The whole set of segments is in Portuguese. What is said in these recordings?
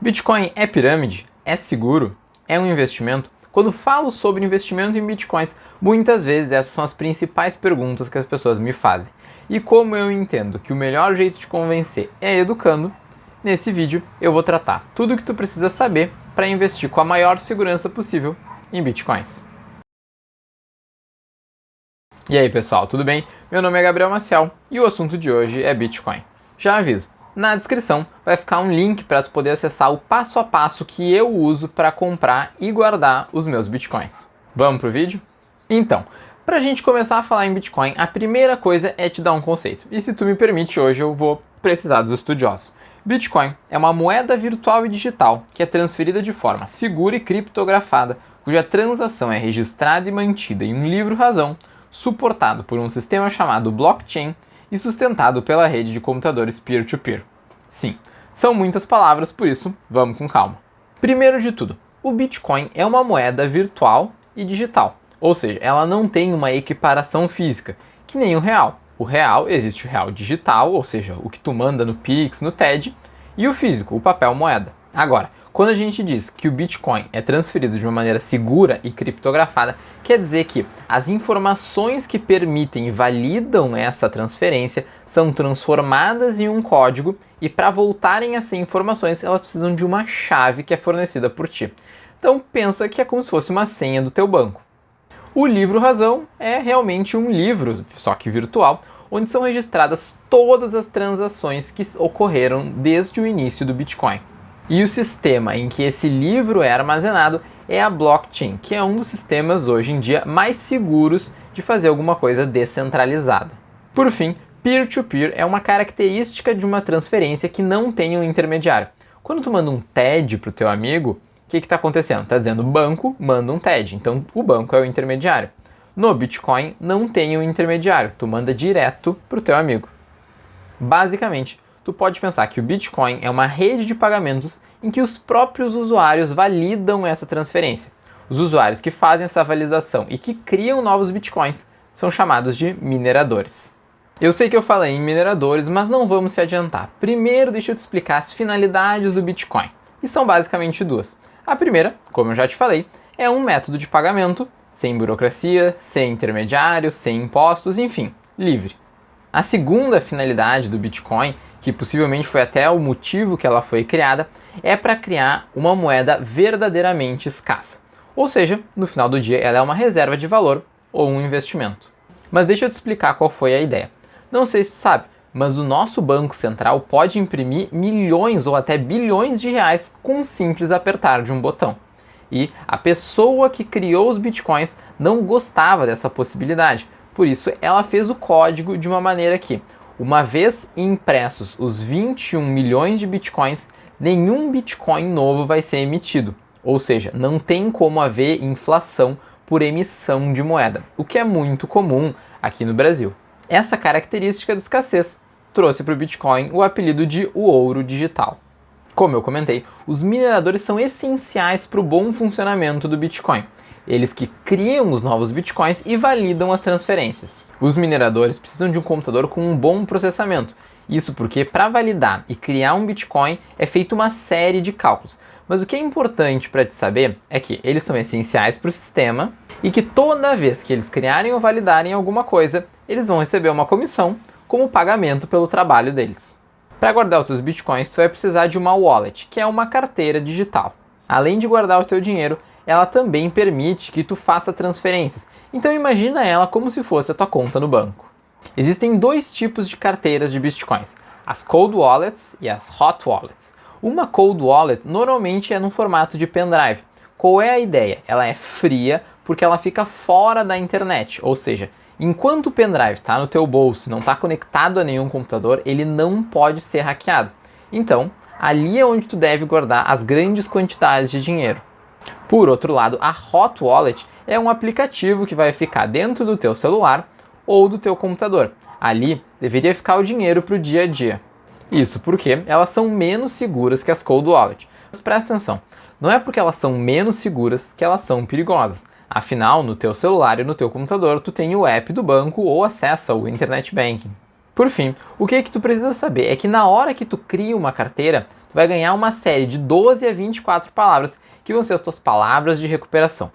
Bitcoin é pirâmide? É seguro? É um investimento? Quando falo sobre investimento em Bitcoins, muitas vezes essas são as principais perguntas que as pessoas me fazem. E como eu entendo que o melhor jeito de convencer é educando, nesse vídeo eu vou tratar tudo o que tu precisa saber para investir com a maior segurança possível em Bitcoins. E aí pessoal, tudo bem? Meu nome é Gabriel Maciel e o assunto de hoje é Bitcoin. Já aviso, na descrição vai ficar um link para tu poder acessar o passo a passo que eu uso para comprar e guardar os meus Bitcoins. Vamos pro vídeo? Então, para a gente começar a falar em Bitcoin, a primeira coisa é te dar um conceito. E se tu me permite, hoje eu vou precisar dos estudiosos. Bitcoin é uma moeda virtual e digital que é transferida de forma segura e criptografada, cuja transação é registrada e mantida em um livro-razão, suportado por um sistema chamado blockchain e sustentado pela rede de computadores peer-to-peer. Sim, são muitas palavras, por isso vamos com calma. Primeiro de tudo, o Bitcoin é uma moeda virtual e digital, ou seja, ela não tem uma equiparação física, que nem o real. O real, existe o real digital, ou seja, o que tu manda no Pix, no TED, e o físico, o papel moeda. Agora, quando a gente diz que o Bitcoin é transferido de uma maneira segura e criptografada, quer dizer que as informações que permitem e validam essa transferência são transformadas em um código e para voltarem a ser informações, elas precisam de uma chave que é fornecida por ti. Então pensa que é como se fosse uma senha do teu banco. O livro-razão é realmente um livro, só que virtual, onde são registradas todas as transações que ocorreram desde o início do Bitcoin. E o sistema em que esse livro é armazenado é a blockchain, que é um dos sistemas hoje em dia mais seguros de fazer alguma coisa descentralizada. Por fim, peer-to-peer é uma característica de uma transferência que não tem um intermediário. Quando tu manda um TED para o teu amigo, o que está acontecendo? Está dizendo banco manda um TED, então o banco é o intermediário. No Bitcoin não tem um intermediário, tu manda direto para o teu amigo. Basicamente, tu pode pensar que o Bitcoin é uma rede de pagamentos em que os próprios usuários validam essa transferência. Os usuários que fazem essa validação e que criam novos Bitcoins são chamados de mineradores. Eu sei que eu falei em mineradores, mas não vamos se adiantar. Primeiro deixa eu te explicar as finalidades do Bitcoin. E são basicamente duas. A primeira, como eu já te falei, é um método de pagamento sem burocracia, sem intermediários, sem impostos, enfim, livre. A segunda finalidade do Bitcoin, que possivelmente foi até o motivo que ela foi criada, é para criar uma moeda verdadeiramente escassa. Ou seja, no final do dia ela é uma reserva de valor ou um investimento. Mas deixa eu te explicar qual foi a ideia. Não sei se tu sabe, mas o nosso Banco Central pode imprimir milhões ou até bilhões de reais com um simples apertar de um botão. E a pessoa que criou os Bitcoins não gostava dessa possibilidade, por isso ela fez o código de uma maneira que, uma vez impressos os 21 milhões de Bitcoins, nenhum Bitcoin novo vai ser emitido. Ou seja, não tem como haver inflação por emissão de moeda, o que é muito comum aqui no Brasil. Essa característica de escassez trouxe para o Bitcoin o apelido de o ouro digital. Como eu comentei, os mineradores são essenciais para o bom funcionamento do Bitcoin. Eles que criam os novos Bitcoins e validam as transferências. Os mineradores precisam de um computador com um bom processamento. Isso porque para validar e criar um Bitcoin é feita uma série de cálculos. Mas o que é importante para te saber é que eles são essenciais para o sistema e que toda vez que eles criarem ou validarem alguma coisa, eles vão receber uma comissão como pagamento pelo trabalho deles. Para guardar os seus Bitcoins, tu vai precisar de uma wallet, que é uma carteira digital. Além de guardar o teu dinheiro, ela também permite que tu faça transferências. Então imagina ela como se fosse a tua conta no banco. Existem dois tipos de carteiras de Bitcoins, as Cold Wallets e as Hot Wallets. Uma Cold Wallet normalmente é no formato de pendrive. Qual é a ideia? Ela é fria porque ela fica fora da internet, ou seja, enquanto o pendrive está no teu bolso e não está conectado a nenhum computador, ele não pode ser hackeado. Então, ali é onde tu deve guardar as grandes quantidades de dinheiro. Por outro lado, a Hot Wallet é um aplicativo que vai ficar dentro do teu celular ou do teu computador. Ali deveria ficar o dinheiro para o dia a dia. Isso porque elas são menos seguras que as Cold Wallet. Mas presta atenção, não é porque elas são menos seguras que elas são perigosas. Afinal, no teu celular e no teu computador, tu tem o app do banco ou acessa o Internet Banking. Por fim, o que tu precisa saber é que na hora que tu cria uma carteira, tu vai ganhar uma série de 12 a 24 palavras que vão ser as tuas palavras de recuperação.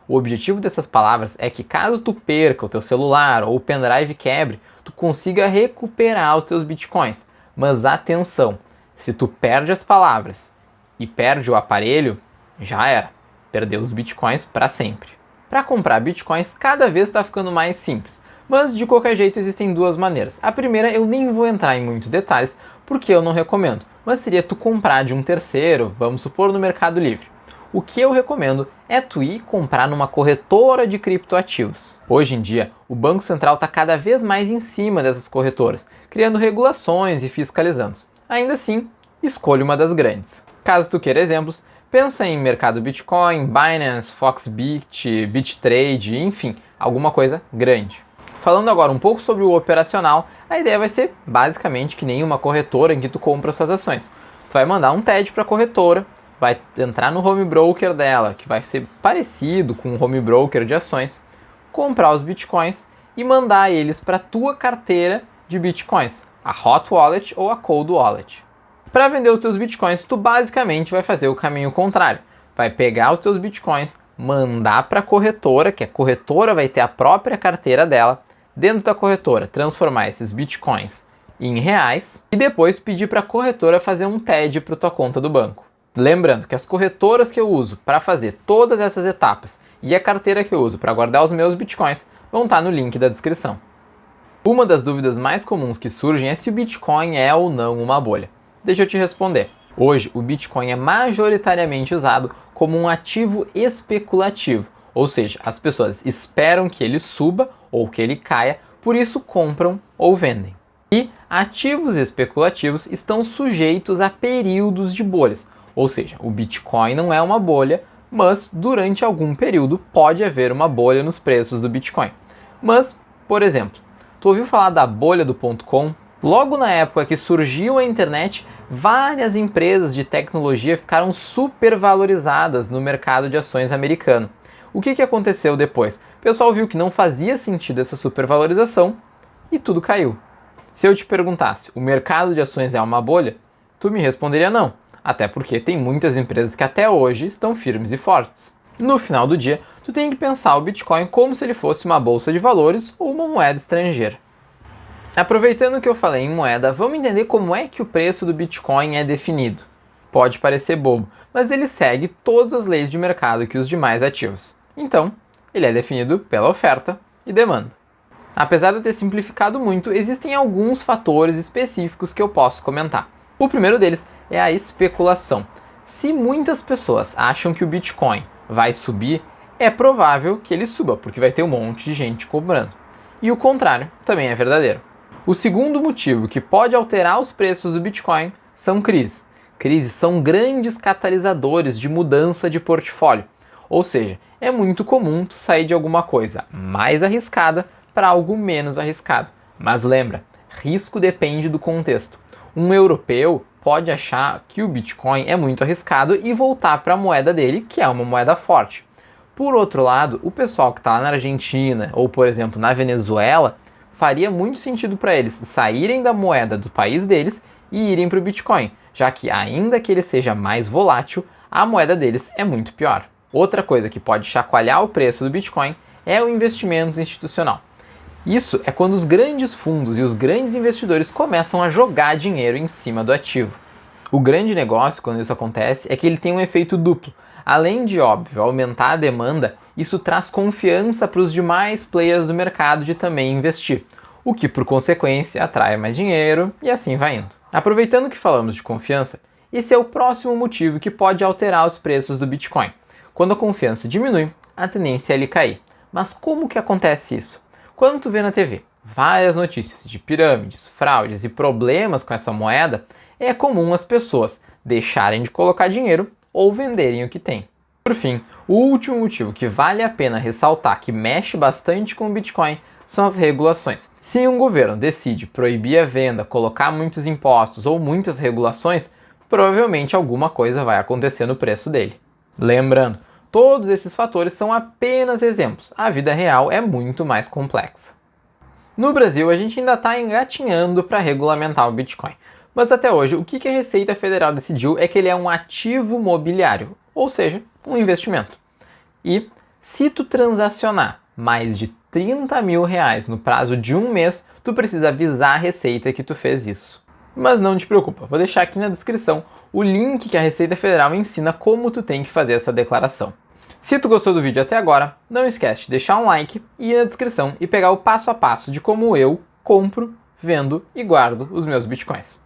O objetivo dessas palavras é que caso tu perca o teu celular ou o pendrive quebre, tu consiga recuperar os teus bitcoins. Mas atenção, se tu perde as palavras e perde o aparelho, já era. Perdeu os bitcoins para sempre. Para comprar bitcoins, cada vez está ficando mais simples. Mas de qualquer jeito existem duas maneiras. A primeira eu nem vou entrar em muitos detalhes porque eu não recomendo, mas seria tu comprar de um terceiro, vamos supor no Mercado Livre. O que eu recomendo é tu ir comprar numa corretora de criptoativos. Hoje em dia, o Banco Central está cada vez mais em cima dessas corretoras, criando regulações e fiscalizando. Ainda assim, escolha uma das grandes. Caso tu queira exemplos, pensa em Mercado Bitcoin, Binance, Foxbit, BitTrade, enfim, alguma coisa grande. Falando agora um pouco sobre o operacional, a ideia vai ser basicamente que nem uma corretora em que tu compra suas ações. Tu vai mandar um TED para a corretora, vai entrar no home broker dela, que vai ser parecido com um home broker de ações, comprar os bitcoins e mandar eles para a tua carteira de bitcoins, a Hot Wallet ou a Cold Wallet. Para vender os teus bitcoins, tu basicamente vai fazer o caminho contrário. Vai pegar os teus bitcoins, mandar para a corretora, que a corretora vai ter a própria carteira dela, dentro da corretora transformar esses bitcoins em reais e depois pedir para a corretora fazer um TED para tua conta do banco. Lembrando que as corretoras que eu uso para fazer todas essas etapas e a carteira que eu uso para guardar os meus bitcoins vão estar no link da descrição. Uma das dúvidas mais comuns que surgem é se o Bitcoin é ou não uma bolha. Deixa eu te responder. Hoje, o Bitcoin é majoritariamente usado como um ativo especulativo, ou seja, as pessoas esperam que ele suba ou que ele caia, por isso compram ou vendem. E ativos especulativos estão sujeitos a períodos de bolhas. Ou seja, o Bitcoin não é uma bolha, mas durante algum período pode haver uma bolha nos preços do Bitcoin. Mas, por exemplo, tu ouviu falar da bolha do .com? Logo na época que surgiu a internet, várias empresas de tecnologia ficaram supervalorizadas no mercado de ações americano. O que aconteceu depois? O pessoal viu que não fazia sentido essa supervalorização e tudo caiu. Se eu te perguntasse, o mercado de ações é uma bolha? Tu me responderia não. Até porque tem muitas empresas que até hoje estão firmes e fortes. No final do dia, tu tem que pensar o Bitcoin como se ele fosse uma bolsa de valores ou uma moeda estrangeira. Aproveitando que eu falei em moeda, vamos entender como é que o preço do Bitcoin é definido. Pode parecer bobo, mas ele segue todas as leis de mercado que os demais ativos. Então, ele é definido pela oferta e demanda. Apesar de eu ter simplificado muito, existem alguns fatores específicos que eu posso comentar. O primeiro deles é a especulação. Se muitas pessoas acham que o Bitcoin vai subir, é provável que ele suba, porque vai ter um monte de gente comprando. E o contrário também é verdadeiro. O segundo motivo que pode alterar os preços do Bitcoin são crises. Crises são grandes catalisadores de mudança de portfólio. Ou seja, é muito comum tu sair de alguma coisa mais arriscada para algo menos arriscado. Mas lembra, risco depende do contexto. Um europeu pode achar que o Bitcoin é muito arriscado e voltar para a moeda dele, que é uma moeda forte. Por outro lado, o pessoal que está lá na Argentina ou, por exemplo, na Venezuela, faria muito sentido para eles saírem da moeda do país deles e irem para o Bitcoin, já que ainda que ele seja mais volátil, a moeda deles é muito pior. Outra coisa que pode chacoalhar o preço do Bitcoin é o investimento institucional. Isso é quando os grandes fundos e os grandes investidores começam a jogar dinheiro em cima do ativo. O grande negócio, quando isso acontece, é que ele tem um efeito duplo. Além de, óbvio, aumentar a demanda, isso traz confiança para os demais players do mercado de também investir, o que, por consequência, atrai mais dinheiro e assim vai indo. Aproveitando que falamos de confiança, esse é o próximo motivo que pode alterar os preços do Bitcoin. Quando a confiança diminui, a tendência é ele cair. Mas como que acontece isso? Quando tu vê na TV várias notícias de pirâmides, fraudes e problemas com essa moeda, é comum as pessoas deixarem de colocar dinheiro ou venderem o que têm. Por fim, o último motivo que vale a pena ressaltar que mexe bastante com o Bitcoin são as regulações. Se um governo decide proibir a venda, colocar muitos impostos ou muitas regulações, provavelmente alguma coisa vai acontecer no preço dele. Lembrando, todos esses fatores são apenas exemplos, a vida real é muito mais complexa. No Brasil, a gente ainda está engatinhando para regulamentar o Bitcoin, Mas até hoje, o que a Receita Federal decidiu é que ele é um ativo mobiliário, ou seja, um investimento. E se tu transacionar mais de 30 mil reais no prazo de um mês, tu precisa avisar a Receita que tu fez isso. Mas não te preocupa, vou deixar aqui na descrição o link que a Receita Federal ensina como tu tem que fazer essa declaração. Se tu gostou do vídeo até agora, não esquece de deixar um like e ir na descrição e pegar o passo a passo de como eu compro, vendo e guardo os meus bitcoins.